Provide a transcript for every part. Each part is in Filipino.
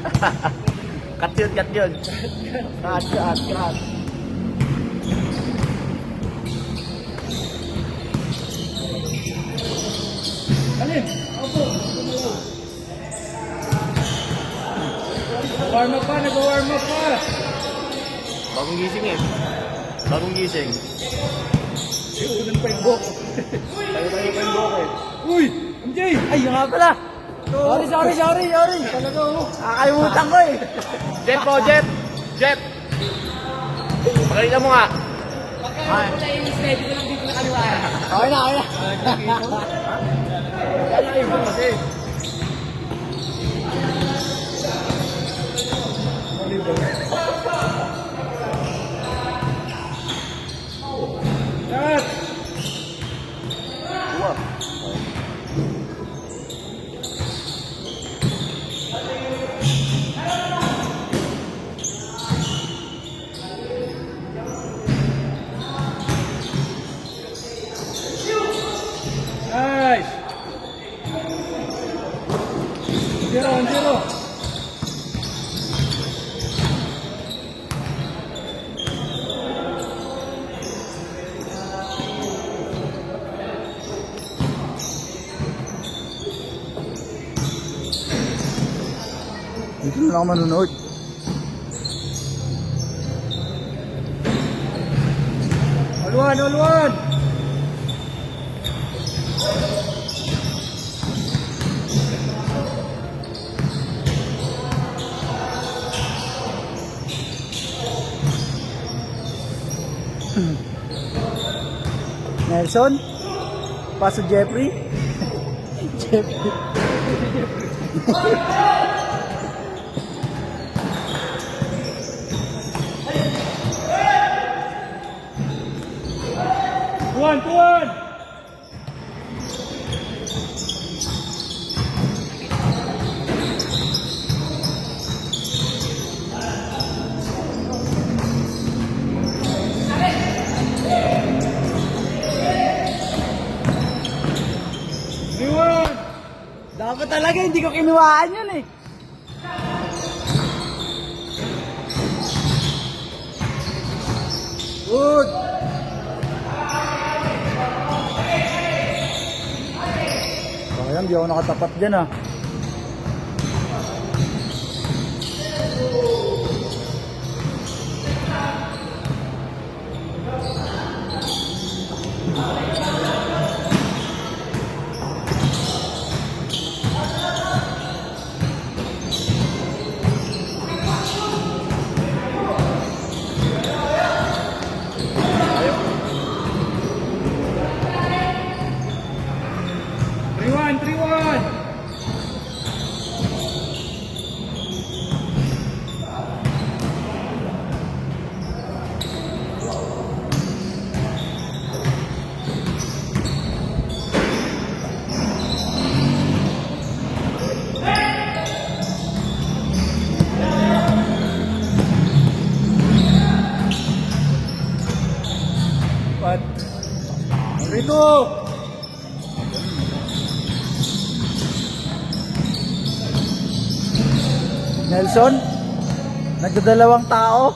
Cut yun, cut yun. Cut. Alin? Opo. Warm up pa, nag-warm up pa. Bagong gising eh. Bagong gising. Unan pa yung buhok. Tayo pa yung buhok eh. Uy! MJ! Ay, yun nga pala. Sorry. Talaga oh. Nakakalimutan ko eh. Jet po, Jet! Jet! Pakita mo nga. Okay na. Kaya iba kasi. Cut! Nice! 0-0. Dito na lang ako manunood. All-one. Nelson. Paso Jeffrey. Jeffrey. Tuan! Iwan! Dapat talaga, hindi ko kinuhaan yun eh. Good. Sayang, di ako nakatapat dyan ah. Three-one. Pat. Rito. Nelson, nagdadalawang tao.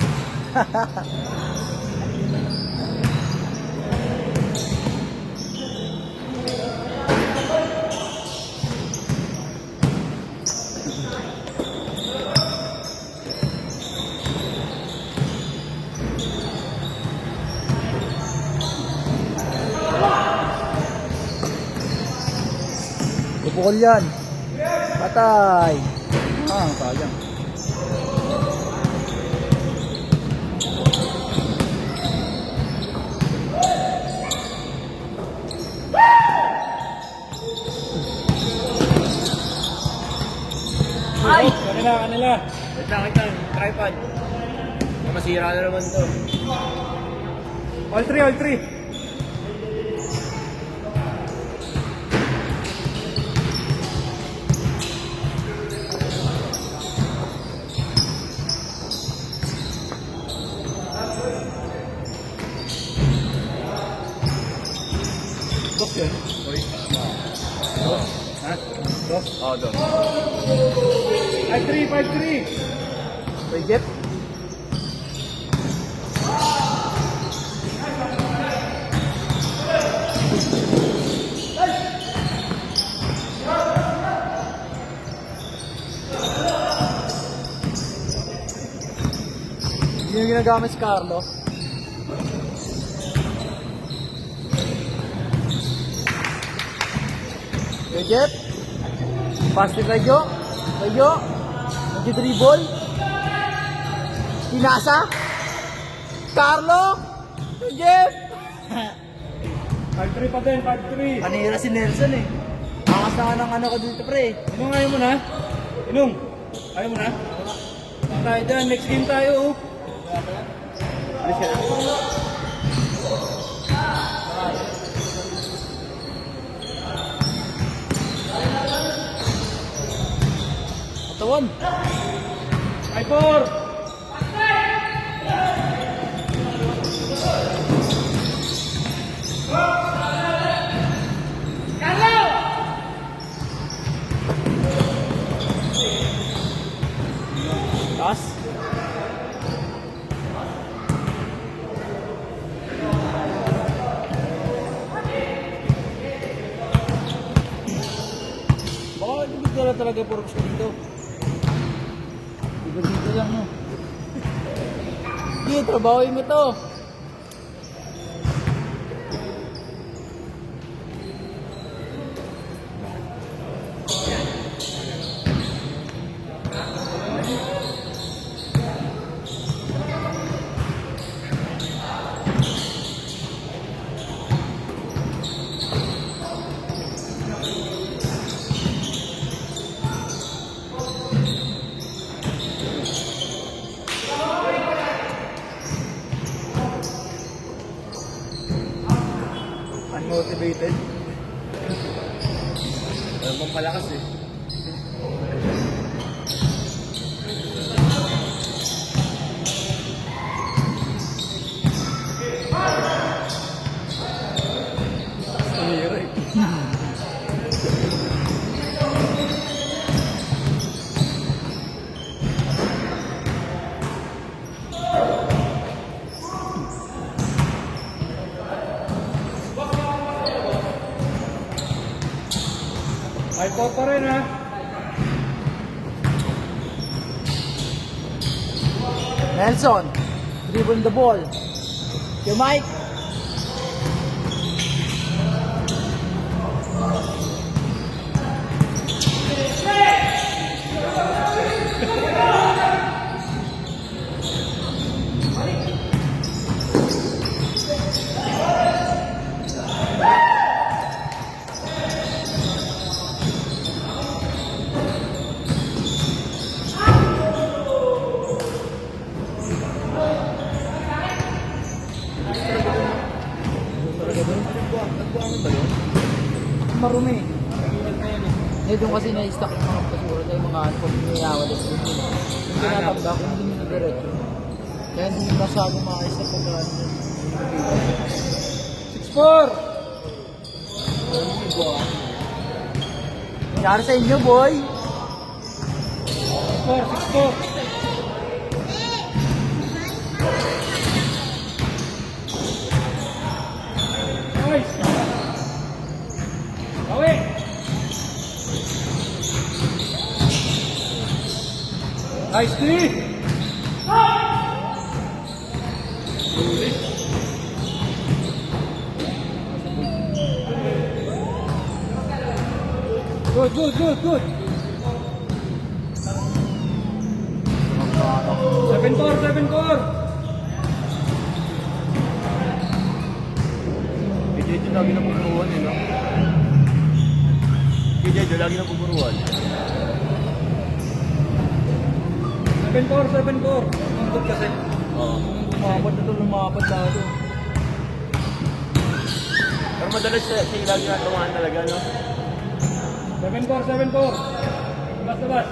Pupukol yan. Patay. Sayang. Ay! Kanila. Wait lang. Tripod. Masira na naman to. All three. Dos yun. Ha? Dos. Oo, doon. Ay, 3. 5-3. Kay Jeff. Hindi yung ginagamit si Carlo. Kay Jeff. Pass ni Rayo. Rayo. Nag-dribble. Pinasa. Carlo. Kay Jeff. 5-3 pa din, 5-3. Panira si Nelson eh. Akas na nga ng ano ko dito pre. Inong, ayaw mo na? Inong, ayaw mo na? Tayo dyan, next game tayo. Oh. Katawan. 5-4. Taas. Baka hindi ka na talaga puro gusto dito. Dito lang no. Hindi, trabahoin mo to. Unmotivated. Alam mong palakas eh. Panira eh. Ay, po pa rin ha. Nelson. Dribble the ball. Kay Mike. Marumi. Eh, doon kasi na-stock yung mga basura tayo, mga ano, pag niyawa na sila. Yung tinatanda ko, hindi nyo diretso. Kaya hindi nyo masyado makayos na pag ano. 6-4. Nangyari sa inyo, boy. 6-4. Nice. Bawi. Nice three. Good, good, good, good. 7-4, 7-4. Medyo lagi na pupuruan eh, no? Medyo lagi na pupuruan. 7-4, 7-4. Ang kasi. Oo. Lumapad na ito, lumapad na ito. Pero madalas siya lagi na tumahan talaga, no? 7-4, 7-4. Basta bas.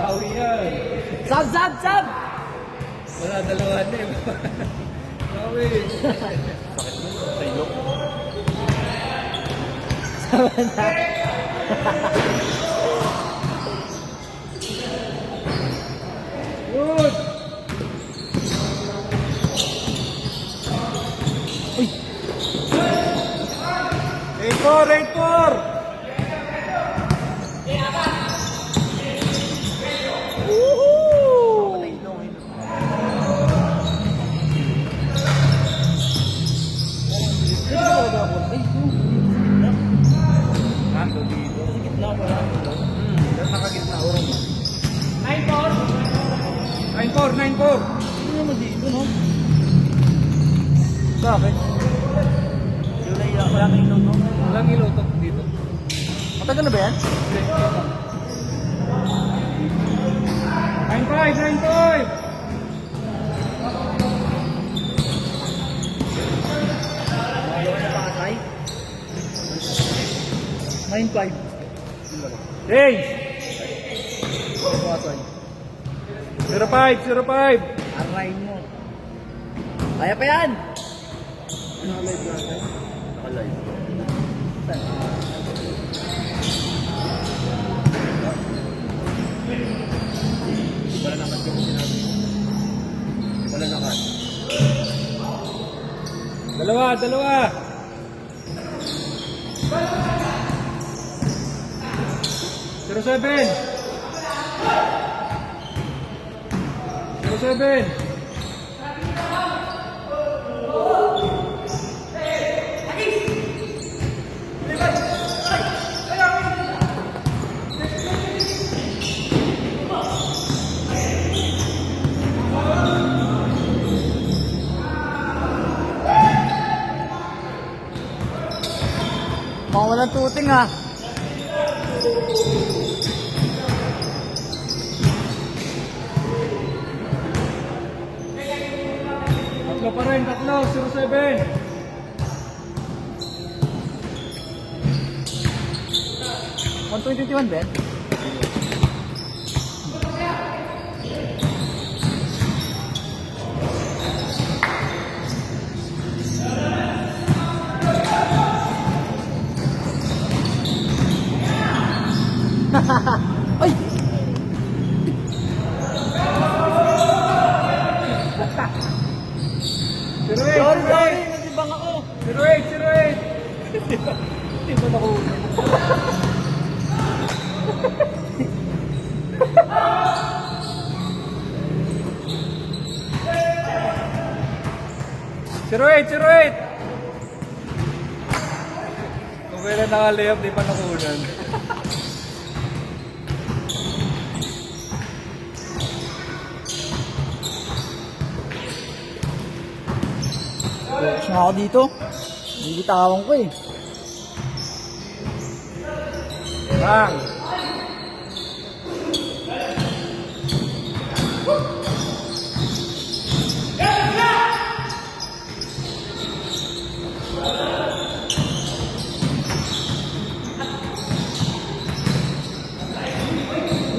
Bawi yan. Sab, sab, sab! Wala, dalawa na eh. Bawi. Sakit Good! Uy! Rate 4! Woohoo! Nando dito. Gitna ko lang. Nakagitna orang mo. 9-4! 9-4! Hindi naman dito, no? Bakit? Wala kang ilaw, no? Walang ilotok dito. Matagal na ba yan? 9-5! 9-5! Pakatay? 9-5. Hey! Pakatay. 0-5! 0-5! Aray mo. Kaya pa yan! Wala naman ko sinabi. Wala naman. Dalawa! Zero seven! 07! Mga walang tuting, ha? Tatlo pa rin, tatlo, 07. $1.21, Ben? Ay! Sorry, nagibang ako. 08! Hindi ba ako? Zero eight! Kung kailan naka-layup, di pa nakunan. Focus nga ako dito. Bibitawan ko, eh. Bang!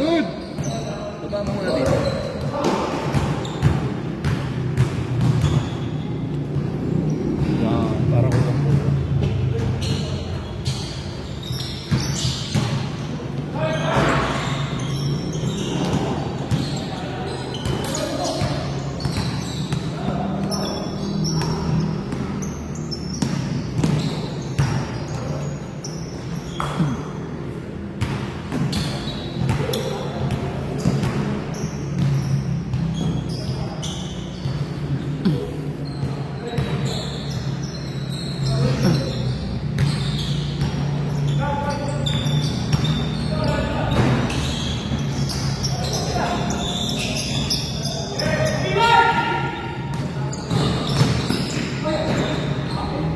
Good! Baba mo muna dito. Para ulang po.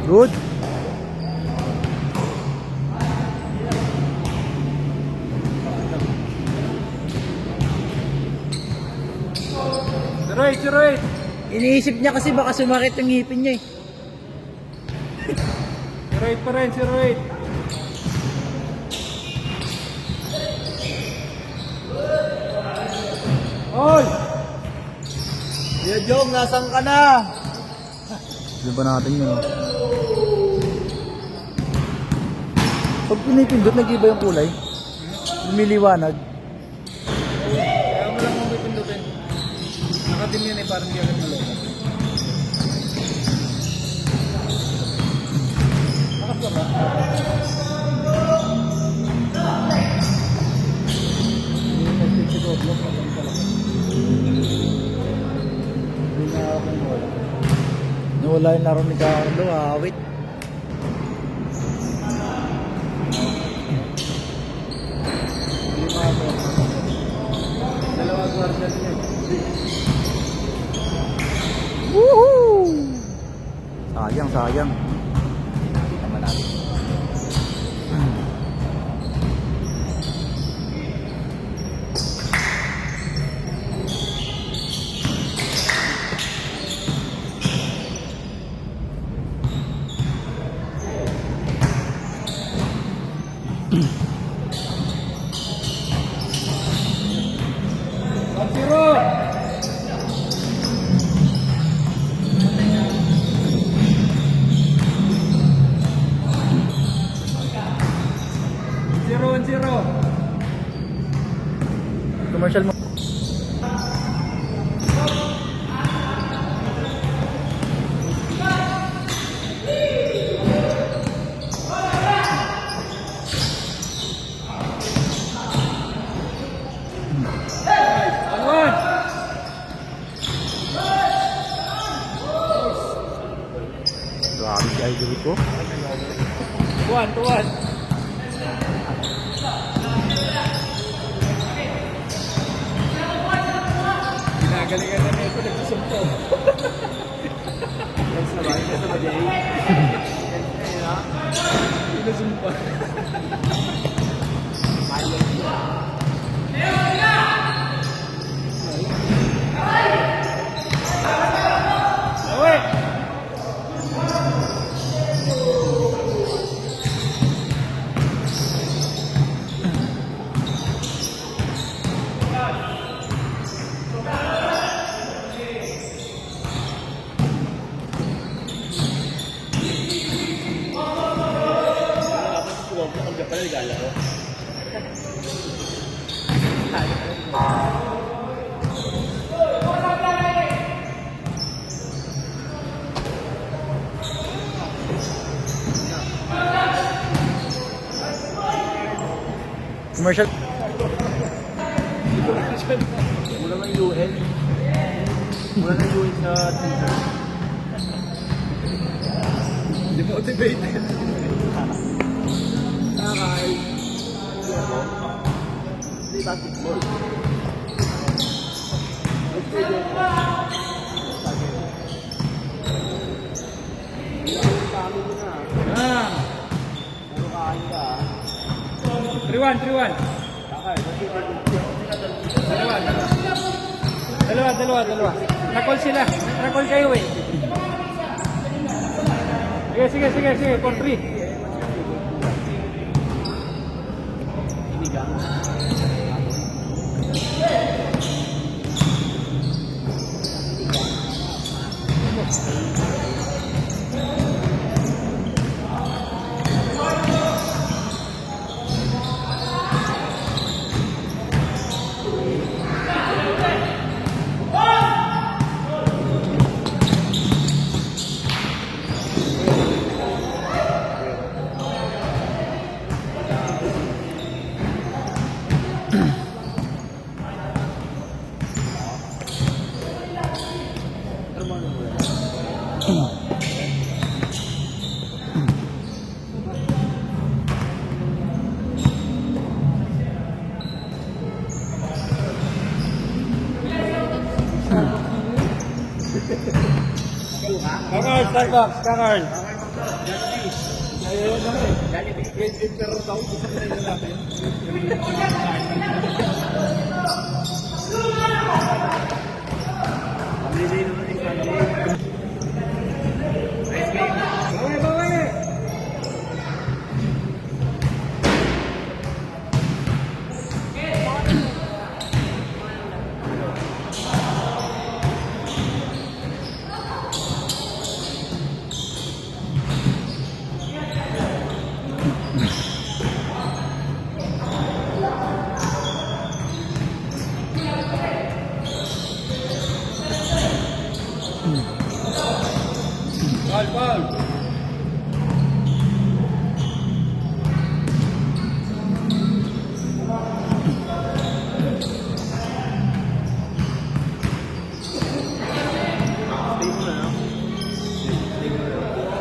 Good. Zero eight! Iniisip niya kasi baka sumakit yung ngipin niya, eh. 08 pa rin, 08! Oy! Kuya Jong, nasan ka na? Di ba natin yun, oh? Pag pinipindot, nag-iba yung kulay. Lumiliwanag. Kaya mo lang kung pipindutin. Nakadim yan eh, parang di agad maloko. Nakas ba ba? Nawala yung laro ni Carlo, awit. Dalawa guardian niya. Woohoo! Sayang, sayang. Nakita naman natin. Zero! Zero. Commercial mo. One. Grabe si idol ko. One. Ginagalingan na nito, nagsusumpo. Yes naman, Jay. Pinasumpa. Away! Commercial. Mula ng UN. Mula ng UN sa Twitter. Demotivated. Nakakay. Hindi basketball. Ah. Puro kain ka. 3-1. Dalawa. Nakol sila. Nakol kayo eh. Sige. For 3. Starbucks, Kakar. Foul.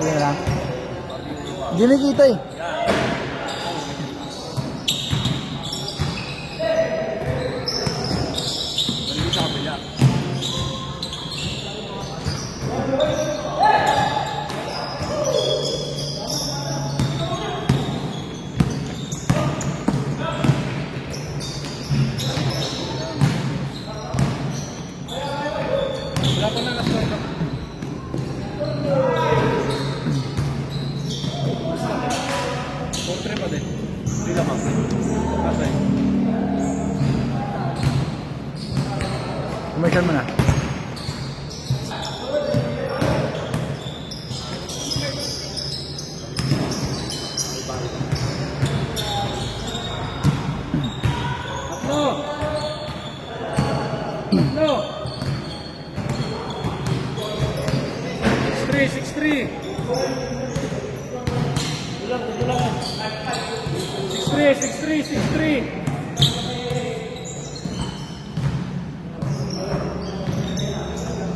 Sige lang. Hindi nakita eh. Balik sa kabila. Wala pa na na-score ka. Portrait pa din. Hindi lamang. Pasay. Commercial mo na. Tatlo! Tatlo! 6-3, 6-3. 6-3, 6-3.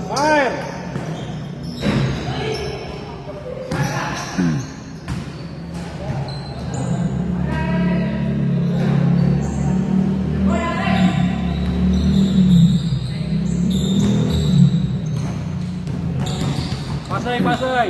Fire! Pasay, pasay!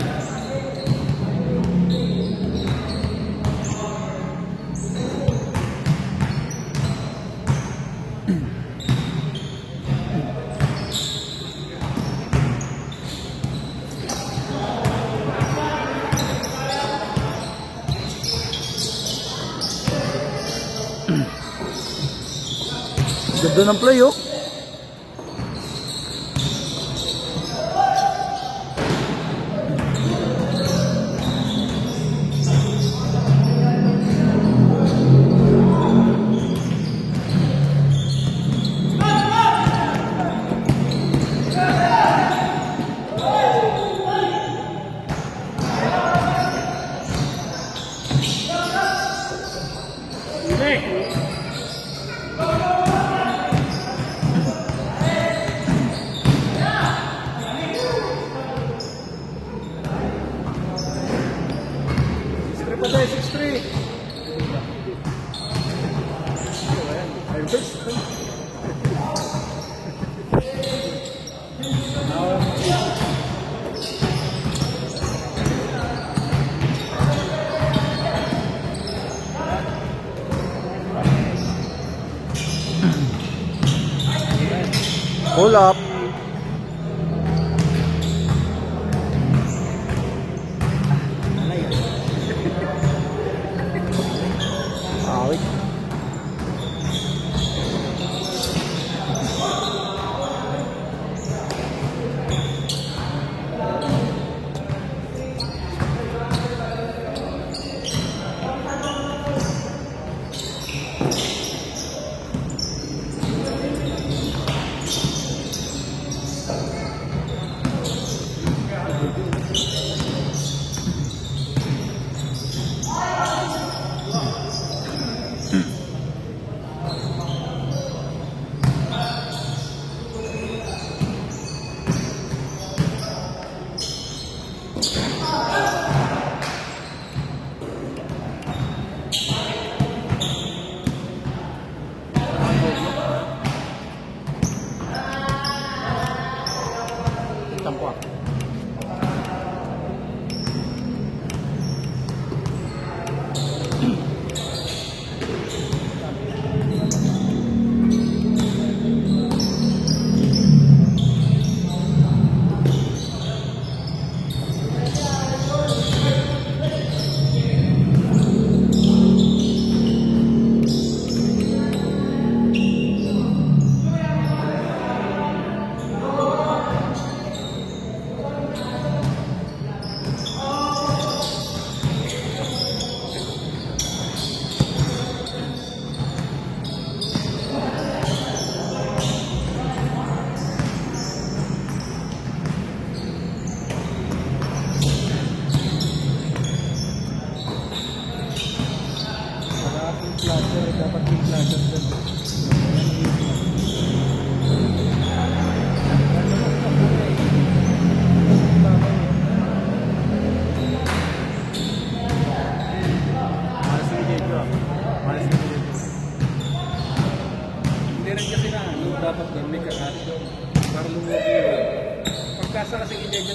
Ganda ng play oh. Patay, 6-3. Pull up. Awit.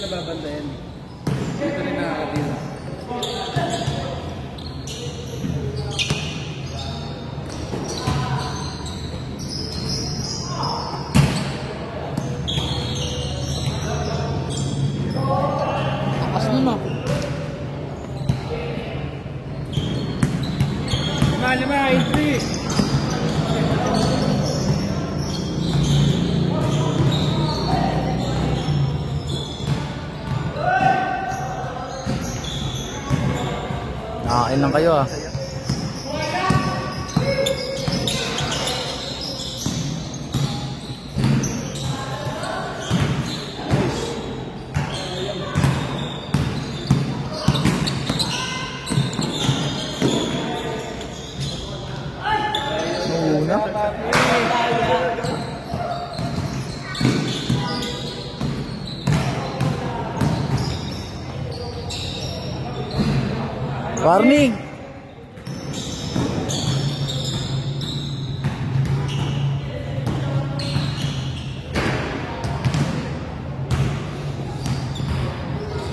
nababantayan. Dito rin nakakatira. Takas nun ah. 5-5, 8-3. Nakain lang kayo ah. Una. Warning!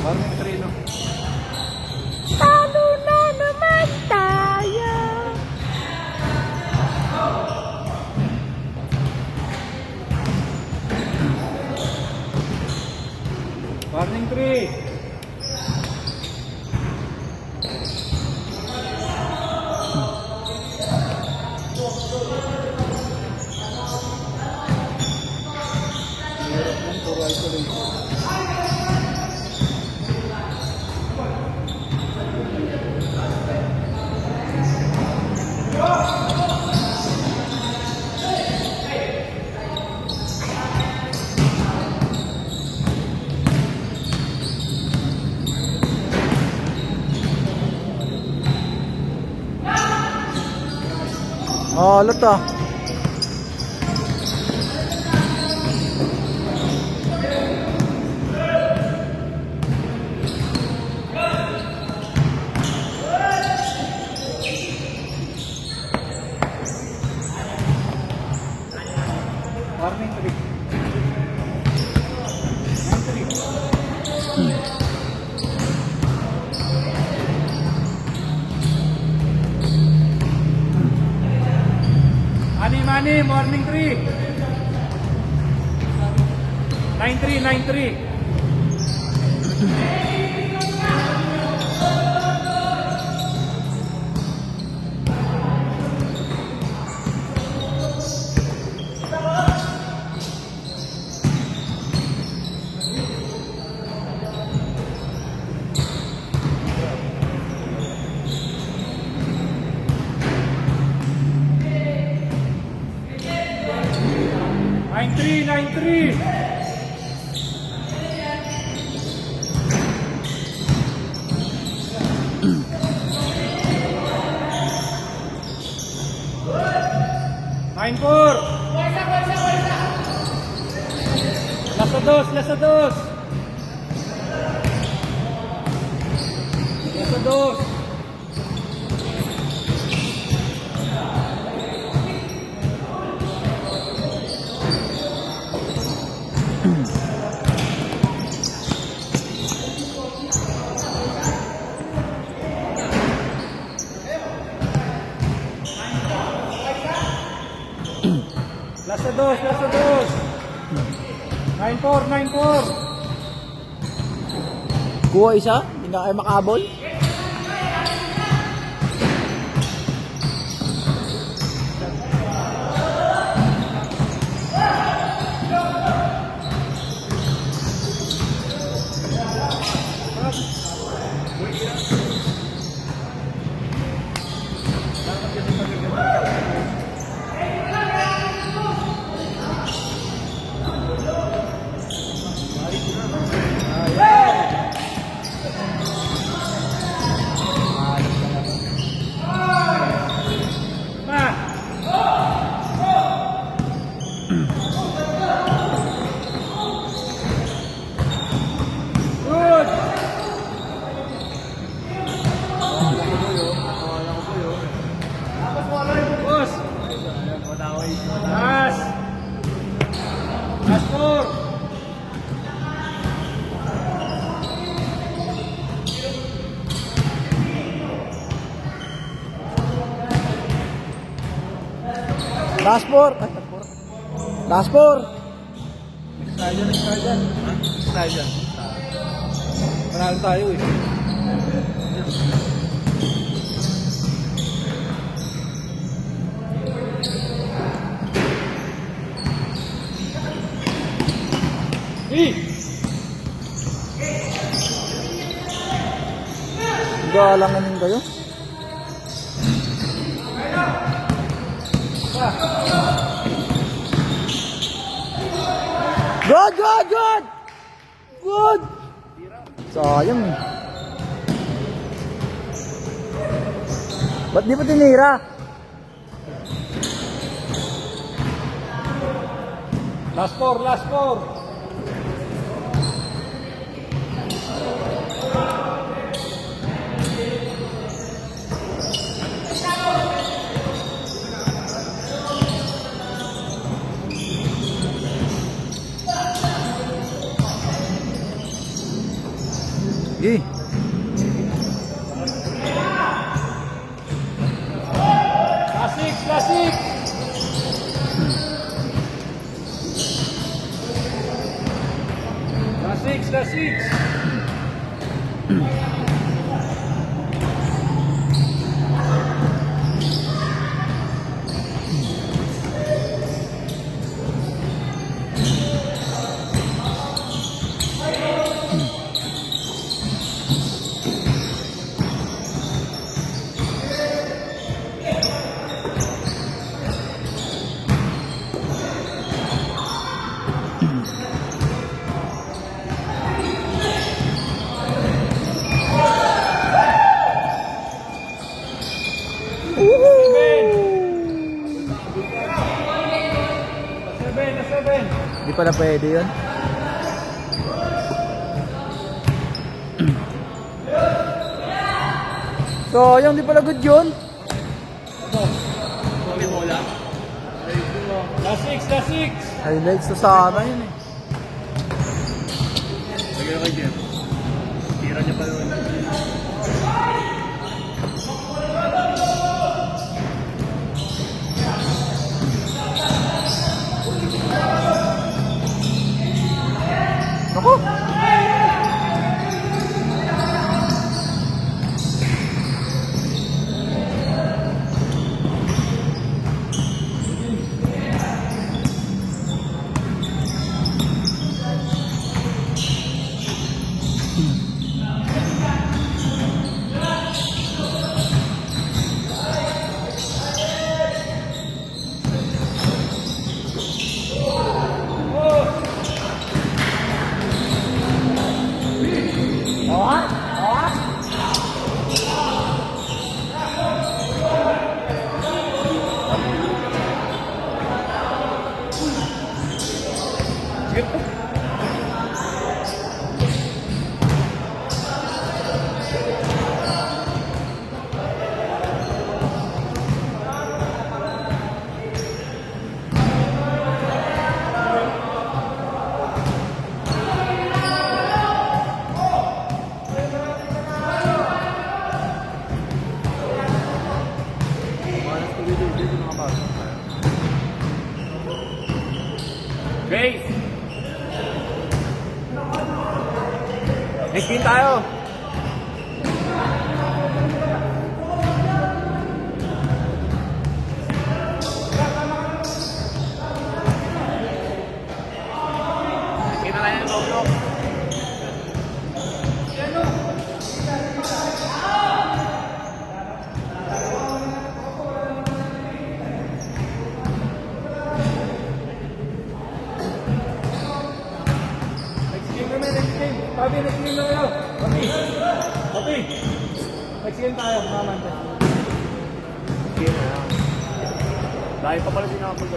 Warning 3, no? Talo na naman tayo! Warning 3. Puro isolation. Oh, alat ah. Warning 3. 9-3. Mani, warning 3. 9-3, 9-3. Nine three. Nine four. Lasa dos. Lasa dos. 9-4. Kuha isa? Hindi na kayo makabol? Last four. Ay, last four. Next tayo dyan. Ha? Next tayo dyan. Panalo tayo eh. Galanganin kayo. Good, good, good! Good! Sayang eh. Ba't di pa tinira? Last four, last four. Eh. Last six, last six. Last six, last six. Seven. Di pala pwede yun. So, yung di pala good yun. Last six, last six. Highlights sa sana yun eh. Lagyan kay Jeff. Tira niya pa naman. Naku! Grace! Next game tayo! Kita tayo ng low-low. Papi, next game na kayo. Papi. Papi. Next game tayo, naman tayo. Game na lang. Dahil pa pala din ako pag